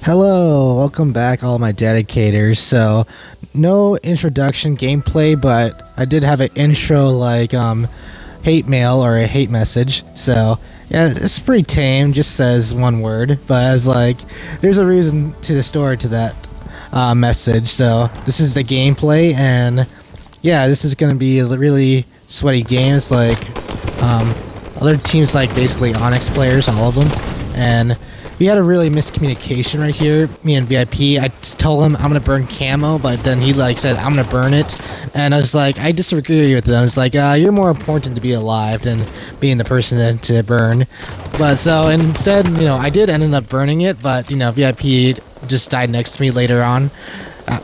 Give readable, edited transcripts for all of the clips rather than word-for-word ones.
Hello, welcome back, all my dedicators. So, no introduction gameplay, but I did have an intro like hate mail or a hate message. So, yeah, it's pretty tame. Just says one word, but as like, there's a reason to the story to that message. So, this is the gameplay, and yeah, this is gonna be a really sweaty games. Like, other teams like basically Onyx players, all of them, and we had a really miscommunication right here. Me and VIP, I just told him I'm gonna burn camo, but then he like said I'm gonna burn it, and I was like, I disagree with him. It's like you're more important to be alive than being the person to burn. But so instead, I did end up burning it, but VIP just died next to me later on,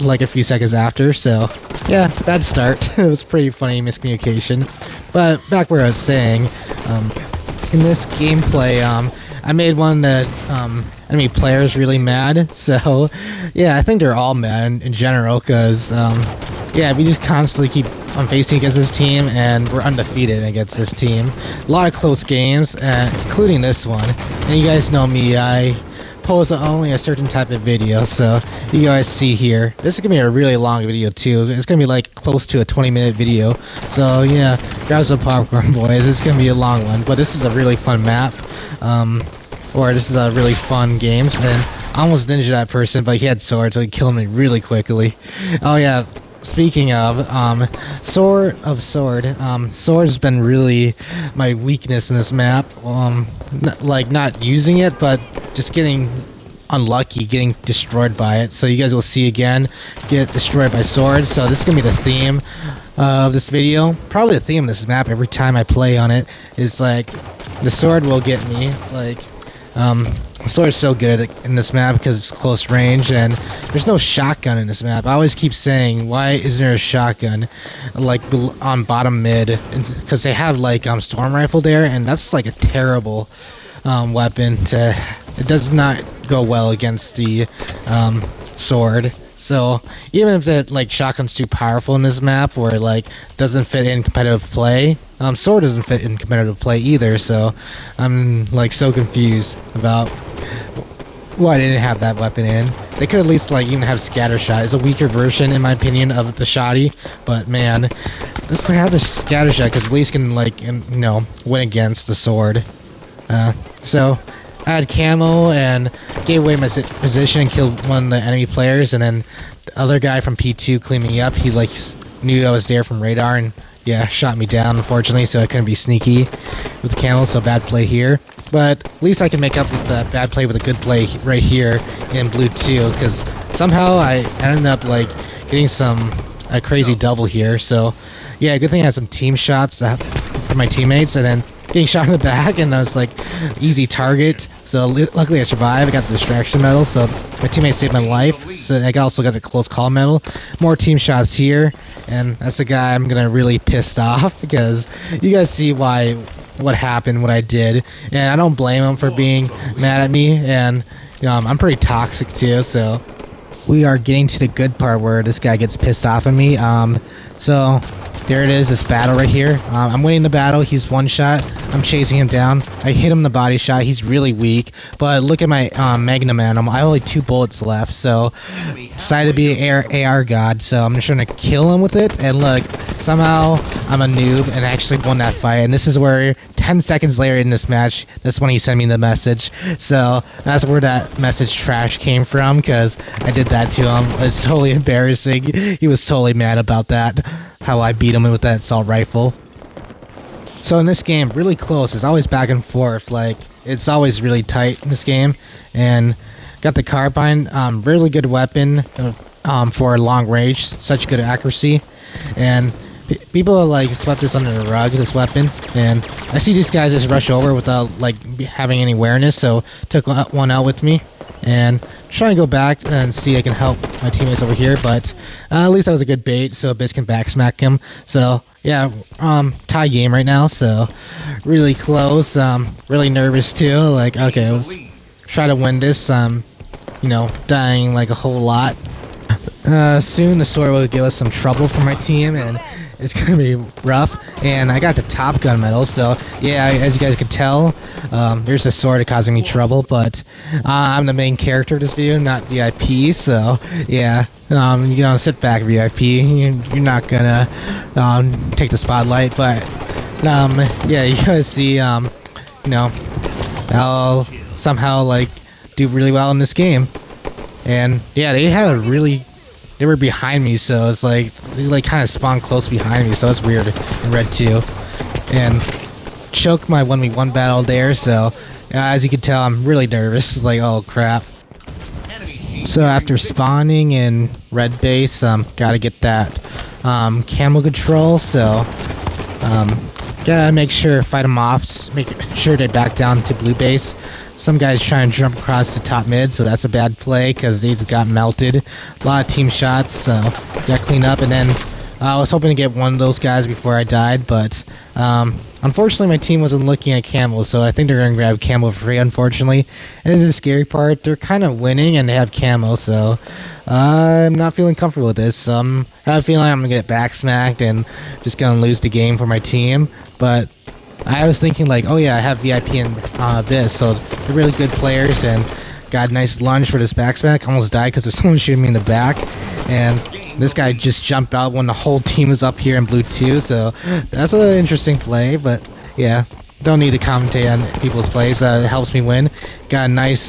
like a few seconds after. So yeah, bad start. It was pretty funny miscommunication. But back where I was saying, in this gameplay, I made one of the enemy players really mad. So, yeah, I think they're all mad in general because, yeah, we just constantly keep on facing against this team, and we're undefeated against this team. A lot of close games, including this one. And you guys know me, I post only a certain type of video, so you guys see here. This is gonna be a really long video too. It's gonna be like close to a 20-minute video. So yeah, grab some popcorn, boys. It's gonna be a long one, but this is a really fun map. Or this is a really fun game. And I almost ninja that person, but he had sword, so he killed me really quickly. Oh yeah. Speaking of, Sword's been really my weakness in this map. Like not using it, but just getting unlucky, getting destroyed by it. So you guys will see again, get destroyed by Sword. So this is gonna be the theme of this video. Probably the theme of this map every time I play on it is like, the Sword will get me. Like, Sword is so good in this map because it's close range, and there's no shotgun in this map. I always keep saying, why isn't there a shotgun like on bottom mid? Because they have like storm rifle there, and that's like a terrible weapon to. It does not go well against the Sword. So even if the like shotgun's too powerful in this map, or like doesn't fit in competitive play, Sword doesn't fit in competitive play either. So I'm like so confused about why they didn't have that weapon in. They could at least like even have scatter shot. It's a weaker version in my opinion of the shotty, but man, let's have the scatter shot because at least can like win against the Sword. So I had camo and gave away my position and killed one of the enemy players, and then the other guy from P2 cleaned me up. He like knew I was there from radar and yeah, shot me down unfortunately, so I couldn't be sneaky with the camo, so bad play here. But at least I can make up with the bad play with a good play right here in blue 2, because somehow I ended up like getting a crazy double here. So yeah, good thing I had some team shots for my teammates, and then getting shot in the back, and I was like easy target. So luckily I survived. I got the distraction medal, so my teammates saved my life. So I also got the close call medal. More team shots here, and that's the guy I'm gonna really pissed off because you guys see what happened, what I did, and I don't blame him for being mad at me. And I'm pretty toxic too, so we are getting to the good part where this guy gets pissed off at me. So there it is, this battle right here. I'm winning the battle. He's one shot. I'm chasing him down. I hit him the body shot. He's really weak. But look at my Magnum Animal. I have only 2 bullets left. So decided to be an AR god. So I'm just trying to kill him with it. And look, somehow I'm a noob and actually won that fight. And this is where 10 seconds later in this match, that's when he sent me the message. So that's where that message trash came from, because I did that to him. It's totally embarrassing. He was totally mad about that, how I beat him with that assault rifle. So in this game, really close. It's always back and forth. Like, it's always really tight in this game. And got the carbine, really good weapon for long range, such good accuracy. And people like swept this under the rug, this weapon, and I see these guys just rush over without like having any awareness, so took one out with me, and trying to go back and see I can help my teammates over here, but at least that was a good bait, so Biz can backsmack him. So yeah, tie game right now, so really close, really nervous too, like okay, let's try to win this, dying like a whole lot. Soon the Sword will give us some trouble for my team, and it's gonna be rough. And I got the Top Gun medal, so yeah, as you guys can tell, there's a sword causing me trouble, but I'm the main character of this video, not VIP, so yeah. You know, sit back, VIP. You're not gonna take the spotlight, but yeah, you guys see, you know, I'll somehow like do really well in this game. And yeah, they were behind me, so it's like they like kind of spawned close behind me, so it's weird in Red 2. And choked my 1v1 battle there, so as you can tell, I'm really nervous. It's like, oh crap. So after spawning in red base, gotta get that camo control, so gotta make sure, fight them off, make sure they back down to blue base. Some guys trying to jump across the top mid, so that's a bad play because they just got melted. A lot of team shots, so got cleaned up. And then I was hoping to get one of those guys before I died, but unfortunately my team wasn't looking at camo, so I think they're going to grab camo for free, unfortunately. And this is the scary part. They're kind of winning and they have camo, so I'm not feeling comfortable with this. I have a feeling I'm going to get backsmacked and just going to lose the game for my team, but I was thinking like, oh yeah, I have VIP and Abyss, so they're really good players, and got a nice lunge for this backsmack. Almost died because there's someone shooting me in the back, and this guy just jumped out when the whole team was up here in blue too, so that's an interesting play. But yeah, don't need to commentate on people's plays. It helps me win. Got a nice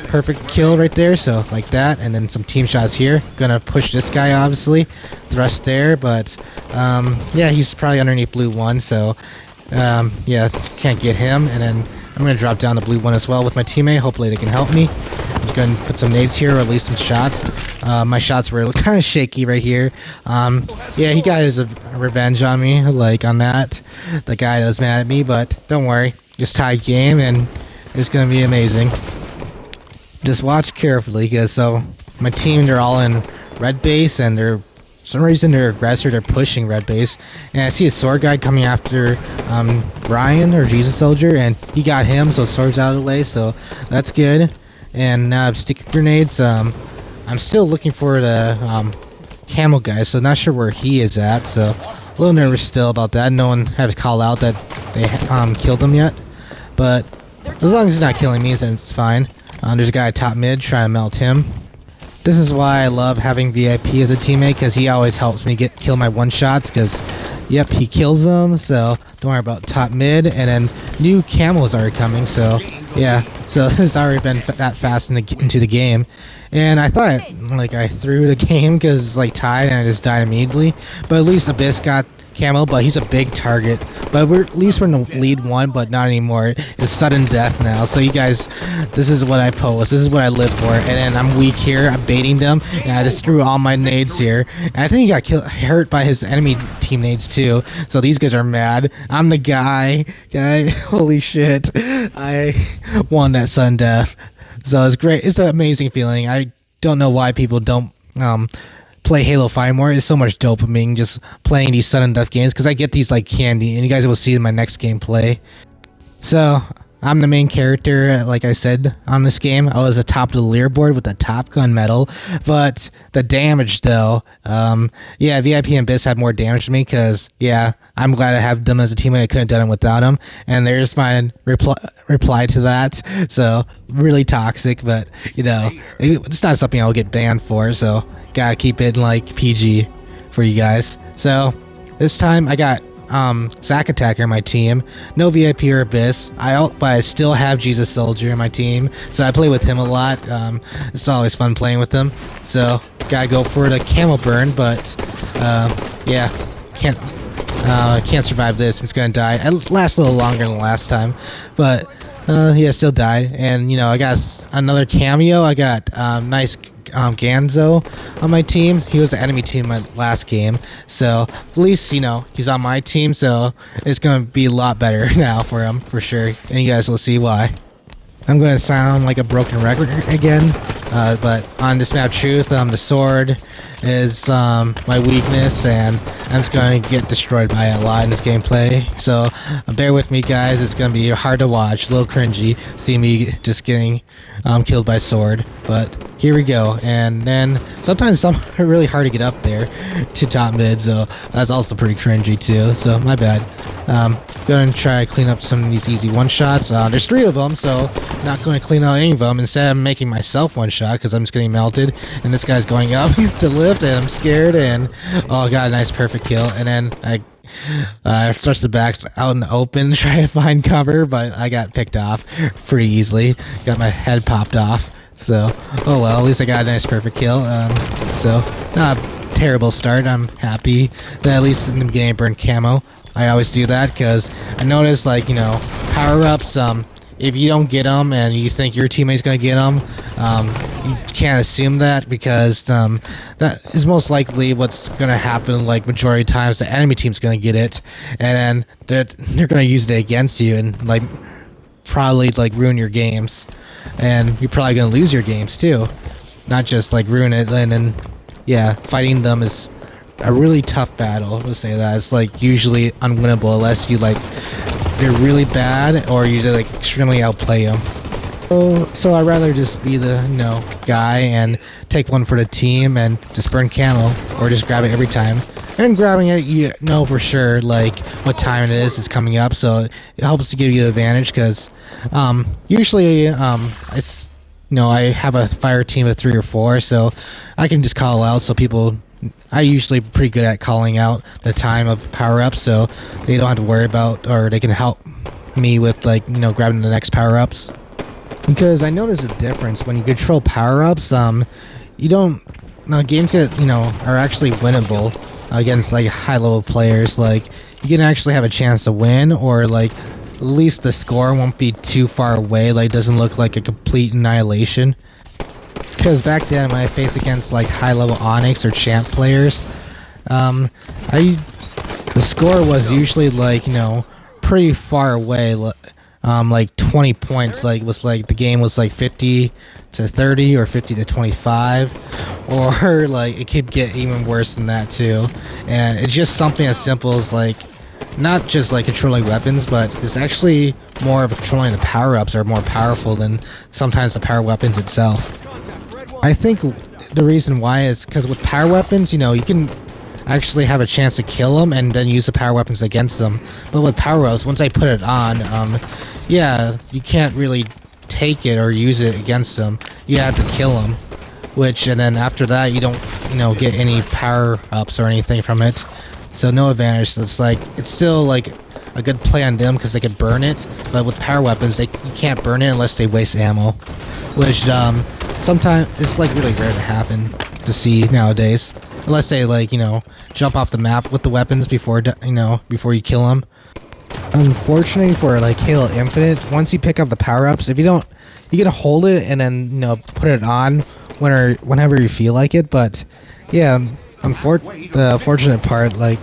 perfect kill right there, so like that, and then some team shots here. Gonna push this guy, obviously. Thrust there, but yeah, he's probably underneath blue 1, so yeah, can't get him. And then I'm gonna drop down the blue 1 as well with my teammate. Hopefully they can help me. I'm just gonna put some nades here, or at least some shots. My shots were kind of shaky right here. Yeah, he got his revenge on me, like on that. The guy that was mad at me, but don't worry. It's tied game, and it's gonna be amazing. Just watch carefully, because so my team, they're all in red base, and for some reason they're aggressor, they're pushing red base. And I see a sword guy coming after Brian, or Jesus Soldier, and he got him, so sword's out of the way, so that's good. And now I'm sticking grenades. I'm still looking for the camo guy, so not sure where he is at, so a little nervous still about that. No one had to call out that they killed him yet, but as long as he's not killing me, then it's fine. There's a guy top mid, trying to melt him. This is why I love having VIP as a teammate, because he always helps me kill my one-shots, because, yep, he kills them, so don't worry about top mid. And then new camos are coming, so, yeah. So it's already been that fast into the game. And I thought, like, I threw the game because it's, like, tied, and I just died immediately. But at least Abyss got camo, but he's a big target. But at least we're in the lead 1, but not anymore. It's sudden death now. So you guys, this is what I post. This is what I live for. And then I'm weak here. I'm baiting them, and I just threw all my nades here. And I think he got hurt by his enemy team nades too. So these guys are mad. I'm the guy. Holy shit! I won that sudden death. So it's great. It's an amazing feeling. I don't know why people don't play Halo 5 more. It's so much dopamine just playing these sudden death games, because I get these like candy, and you guys will see in my next gameplay. So I'm the main character, like I said, on this game. I was atop the leaderboard with the Top Gun medal, but the damage though, yeah, VIP and Abyss had more damage to me, because yeah, I'm glad I have them as a teammate. I couldn't have done it without them. And there's my reply to that. So really toxic, but you know, it's not something I'll get banned for, so gotta keep it like PG for you guys. So this time I got Zack Attacker in my team. No VIP or Abyss. But I still have Jesus Soldier in my team, so I play with him a lot. It's always fun playing with him. So gotta go for the camo burn, but yeah, can't survive this. I'm just gonna die. It lasts a little longer than last time, but yeah, still died. And you know, I got another cameo. I got nice Ganzo on my team. He was the enemy team in my last game, so at least, you know, he's on my team, so it's gonna be a lot better now for him, for sure, and you guys will see why. I'm gonna sound like a broken record again, but on this map Truth, the sword is my weakness, and I'm just gonna get destroyed by it a lot in this gameplay, so bear with me guys. It's gonna be hard to watch, a little cringy, see me just getting killed by sword, but here we go. And then sometimes some are really hard to get up there to top mid, so that's also pretty cringy too. So my bad. Gonna try to clean up some of these easy one shots. There's 3 of them, so not going to clean out any of them. Instead, I'm making myself one shot because I'm just getting melted. And this guy's going up to lift, and I'm scared. And oh, got a nice perfect kill. And then I thrust it back out in the open, try to find cover, but I got picked off pretty easily. Got my head popped off. So, oh well, at least I got a nice perfect kill. So, not a terrible start. I'm happy that at least in the game I burned camo. I always do that because I noticed, like, you know, power-ups, if you don't get them and you think your teammate's going to get them, you can't assume that because that is most likely what's going to happen, like, majority of times the enemy team's going to get it, and then they're going to use it against you and, like, probably, like, ruin your games. And you're probably going to lose your games, too. Not just, like, ruin it, and then, yeah, fighting them is a really tough battle. Let's say that it's like usually unwinnable unless you like they're really bad or you like extremely outplay them. So I'd rather just be the guy and take one for the team and just burn camo or just grab it every time. And grabbing it, you know for sure like what time it is coming up, so it helps to give you the advantage because usually it's I have a fire team of 3 or 4, so I can just call out so people. I usually pretty good at calling out the time of power-ups, so they don't have to worry about, or they can help me with like grabbing the next power-ups. Because I notice a difference when you control power-ups. You don't. Games get are actually winnable against like high-level players. Like you can actually have a chance to win, or like at least the score won't be too far away. Like it doesn't look like a complete annihilation. Because back then when I faced against like high-level Onyx or Champ players, the score was usually like pretty far away, like 20 points. Like was like the game was like 50 to 30 or 50 to 25, or like it could get even worse than that too. And it's just something as simple as like not just like controlling weapons, but it's actually more of controlling the power-ups are more powerful than sometimes the power weapons itself. I think the reason why is because with power weapons, you can actually have a chance to kill them and then use the power weapons against them. But with power-ups, once I put it on, yeah, you can't really take it or use it against them. You have to kill them, and then after that, you don't, get any power-ups or anything from it. So no advantage. So it's like it's still like a good play on them because they can burn it. But with power weapons, you can't burn it unless they waste ammo, which sometimes it's like really rare to happen to see nowadays, unless they like jump off the map with the weapons before before you kill them. Unfortunately for like Halo Infinite, once you pick up the power-ups, if you don't, you can hold it and then put it on whenever you feel like it. But yeah, the unfortunate part, like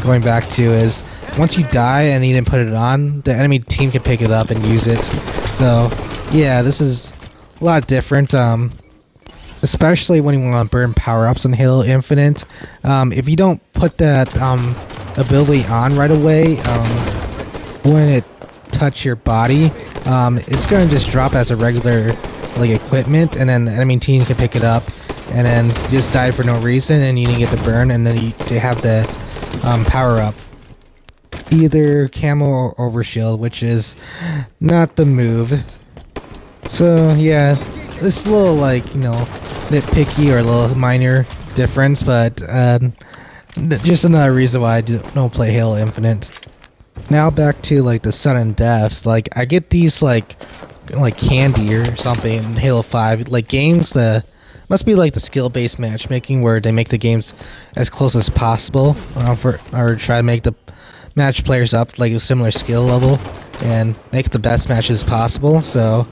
going back to, is once you die and you didn't put it on, the enemy team can pick it up and use it. So yeah, this is a lot different, especially when you want to burn power-ups in Halo Infinite. If you don't put that ability on right away, when it touch your body, it's going to just drop as a regular like equipment, and then the enemy team can pick it up, and then you just die for no reason, and you didn't get to burn, and then they have the power-up. Either camo or overshield, which is not the move. So yeah, it's a little like nitpicky or a little minor difference, but just another reason why I don't play Halo Infinite. Now back to like the sudden deaths. Like I get these like candy or something in Halo 5, like games that must be like the skill-based matchmaking where they make the games as close as possible, or try to make the match players up like a similar skill level and make the best matches possible. So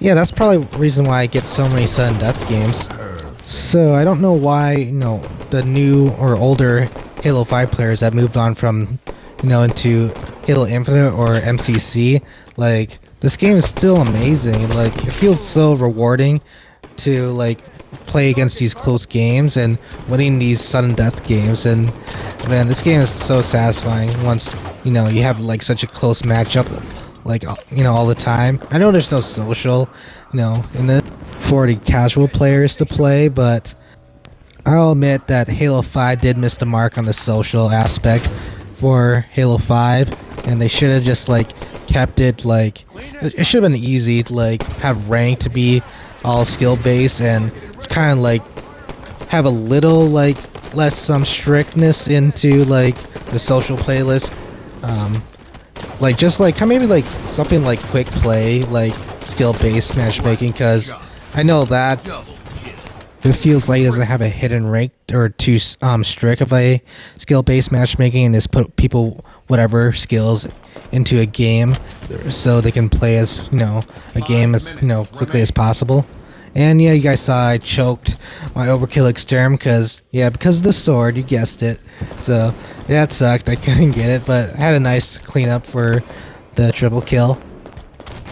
yeah, that's probably the reason why I get so many sudden death games. So I don't know why, the new or older Halo 5 players that moved on from, into Halo Infinite or MCC, like, this game is still amazing. Like, it feels so rewarding to, like, play against these close games and winning these sudden death games. And, man, this game is so satisfying once, you have, like, such a close matchup, like, all the time. I know there's no social, in the for the casual players to play, but I'll admit that Halo 5 did miss the mark on the social aspect for Halo 5, and they should have just like kept it like it should have been easy to like have rank to be all skill based and kind of like have a little like less some strictness into like the social playlist. Like just like maybe like something like quick play, like skill based matchmaking, because I know that it feels like it doesn't have a hidden rank or too strict of a skill based matchmaking, and just put people whatever skills into a game so they can play as a game as quickly as possible. And yeah, you guys saw I choked my overkill exterm because of the sword, you guessed it. So yeah, it sucked, I couldn't get it, but I had a nice cleanup for the triple kill.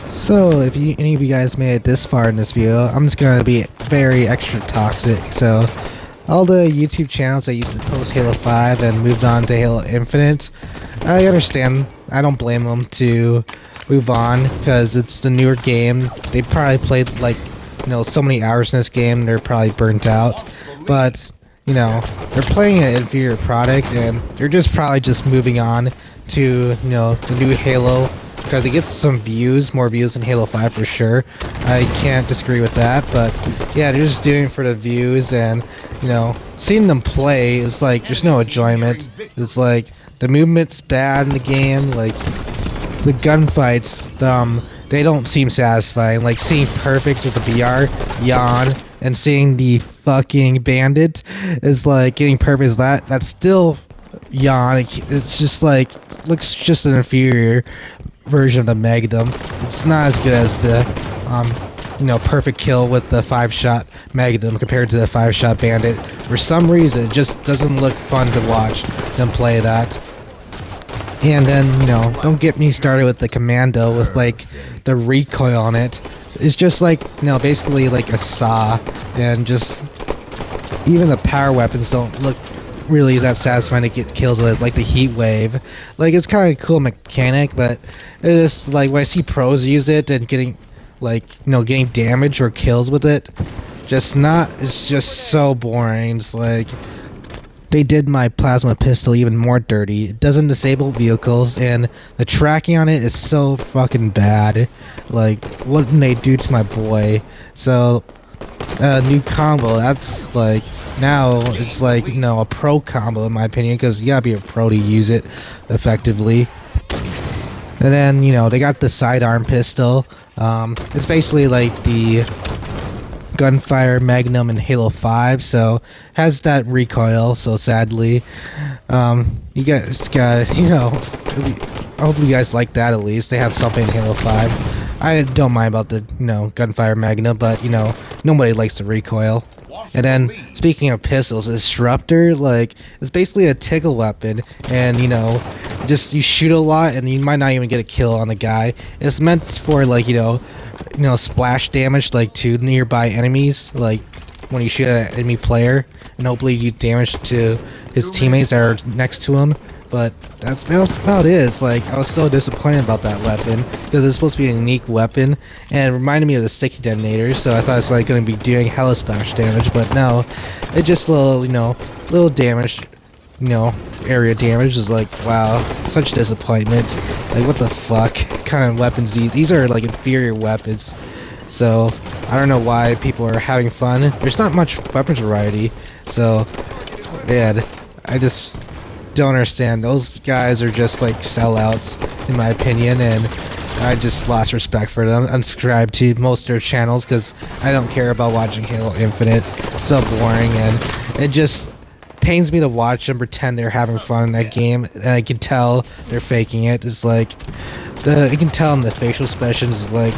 So if any of you guys made it this far in this video, I'm just gonna be very extra toxic. So all the YouTube channels that used to post Halo 5 and moved on to Halo Infinite, I understand, I don't blame them to move on because it's the newer game. They probably played like so many hours in this game, they're probably burnt out, but they're playing an inferior product and they're just probably just moving on to the new Halo because it gets some views, more views than Halo 5 for sure. I can't disagree with that, but yeah, they're just doing it for the views, and seeing them play is like there's no enjoyment. It's like the movement's bad in the game, like the gunfights, they don't seem satisfying. Like seeing perfects with the BR yawn and seeing the fucking bandit is like getting perfects that's still yawn. It's just like looks just an inferior version of the Magnum. It's not as good as the perfect kill with the 5-shot Magnum compared to the 5-shot bandit. For some reason it just doesn't look fun to watch them play that. And then don't get me started with the commando with like the recoil on it. It's just like basically like a saw, and just even the power weapons don't look really that satisfying to get kills with, like the heat wave. Like it's kind of a cool mechanic, but it's like when I see pros use it and getting like getting damage or kills with it, it's just so boring. It's like they did my plasma pistol even more dirty. It doesn't disable vehicles, and the tracking on it is so fucking bad. Like, what did they do to my boy? So, new combo, that's like, now it's like, a pro combo in my opinion, because you gotta be a pro to use it effectively. And then, they got the sidearm pistol. It's basically like the gunfire Magnum in Halo 5, so has that recoil. So sadly, you guys got I hope you guys like that. At least they have something in Halo 5. I don't mind about the gunfire Magnum, but nobody likes the recoil. And then speaking of pistols, Disruptor, like it's basically a tickle weapon, and just you shoot a lot and you might not even get a kill on the guy. It's meant for like splash damage like to nearby enemies, like when you shoot an enemy player, and hopefully you do damage to his teammates that are next to him. But that's about it. It's like I was so disappointed about that weapon because it's supposed to be a unique weapon and it reminded me of the sticky detonator, so I thought it's like going to be doing hella splash damage, but no, it just little damage, area damage. Is like, wow, such disappointment. Like, what the fuck kind of weapons these are like inferior weapons. So I don't know why people are having fun. There's not much weapons variety, so yeah, I just don't understand. Those guys are just like sellouts in my opinion, and I just lost respect for them. Unsubscribe to most of their channels because I don't care about watching Halo Infinite. It's so boring, and it just pains me to watch them pretend they're having fun in that game, and I can tell they're faking it. It's like you can tell in the facial expressions is like,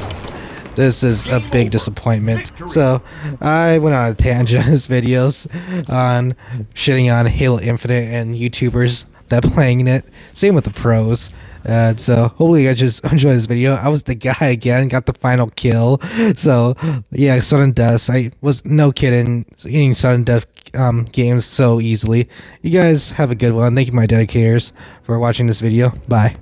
this is a big disappointment. So I went on a tangent in this videos on shitting on Halo Infinite and YouTubers that playing it. Same with the pros. So hopefully you guys just enjoy this video. I was the guy again, got the final kill. So yeah, sudden deaths. I was no kidding eating sudden death games so easily. You guys have a good one. Thank you, my dedicators, for watching this video. Bye.